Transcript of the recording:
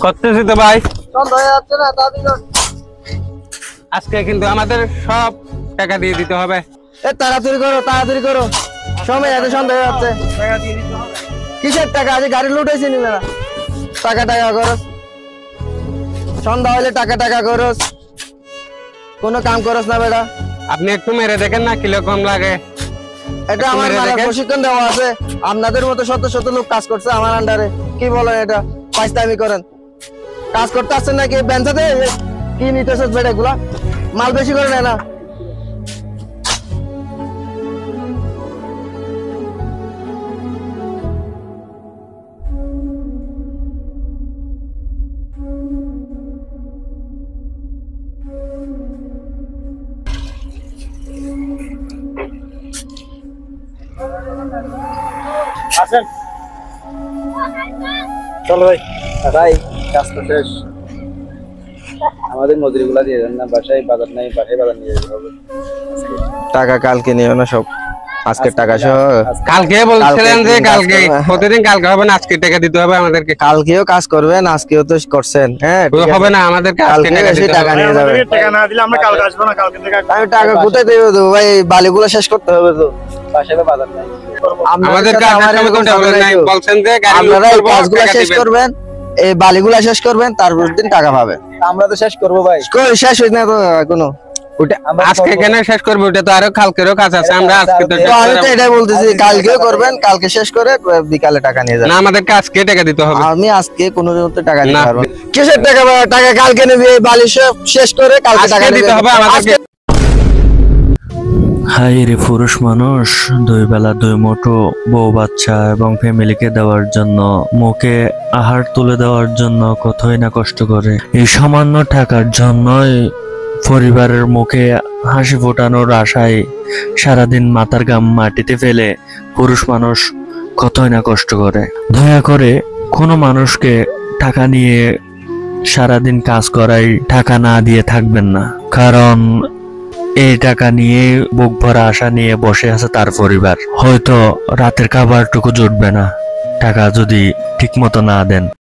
করতেছি তো ভাই, আজকে কিন্তু আমাদের সব টাকা দিয়ে দিতে হবে। তাড়াতাড়ি করো, সময় এত সন্ধ্যা হয়ে যাচ্ছে। কিসের টাকা? আজ গাড়ি লুটেছি নি মেলা। টাকা করস, সন্ধ্যা হলে টাকা করস, কোনো কাম করস না বেটা। আপনি একটু মেরে দেখেন না কিরকম লাগে। এটা আমার প্রশিক্ষণ দেওয়া আছে, আপনাদের মতো শত শত লোক কাজ করছে আমার আন্ডারে। কি বলেন এটা? পাঁচটামি করেন, কাজ করতে আসছেন নাকি? বেঞ্চাতে কি নিতেছ বেটা? এগুলা মাল বেশি করে নেয় না। আসেন, চলো ভাই। ভাই কাজ তো শেষ, আমাদের মজুরি গুলা দিয়ে দেন না। বাসায় বাজার নাই, বাসায় বাজার নিয়ে যেতে হবে। টাকা কালকে নিও না, সব আজকের টাকা সহ। কালকে বলছিলেন যে কালকে, প্রতিদিন কালকে হবে না, আজকে টাকা দিতে হবে আমাদেরকে। কালকেও কাজ করবেন, আজকেও তো করছেন। হ্যাঁ হবে না, আমাদেরকে আজকে টাকা নিয়ে যাবেন। টাকা না দিলে আমরা কালকে আসবো না। কালকে থেকে আমি টাকা কোথায় দেবো তো ভাই? বালিগুলো শেষ করতে হবে তো। বাসায় বাজার নাই, আমাদেরকে বলছেন যে আপনারা এই কাজগুলো শেষ করবেন, এই বালিগুলা শেষ করবেন, তারপর দিন টাকা পাবেন। আমরা তো শেষ করবো ভাই। শেষ হইছে না তো কোনো। আজকে কেন শেষ করবো? ওটা তো আরো কালকেরও কাজ আছে। আমরা আজকে তো আমি তো এটাই বলতেছি, কালকেও করবেন, কালকে শেষ করে বিকালে টাকা নিয়ে যাবেন। না, আমাদেরকে আজকে টাকা দিতে হবে। আমি আজকে কোনো মতে টাকা দিতে পারবো না। কিসের টাকা? টাকা কালকে নেবে, এই বালি শেষ করে কালকে টাকা দিতে হবে আমাদেরকে। হাই রে, পুরুষ মানুষ দুই বেলা দুই মুঠো বউ বাচ্চা এবং ফ্যামিলিকে দেওয়ার জন্য, মুখে আহার তুলে দেওয়ার জন্য কতই না কষ্ট করে। এই সামান্য টাকার জন্যই পরিবারের মুখে হাসি ফোটানোর আশায় সারাদিন মাথার ঘাম মাটিতে ফেলে পুরুষ মানুষ কতই না কষ্ট করে। দয়া করে কোনো মানুষকে টাকা নিয়ে সারাদিন কাজ করাই টাকা না দিয়ে থাকবেন না, কারণ এই টাকা নিয়ে বুক ভরা আশা নিয়ে বসে আছে তার পরিবার। হয়তো রাতের খাবারটুকু জুটবে না টাকা যদি ঠিক মতো না দেন।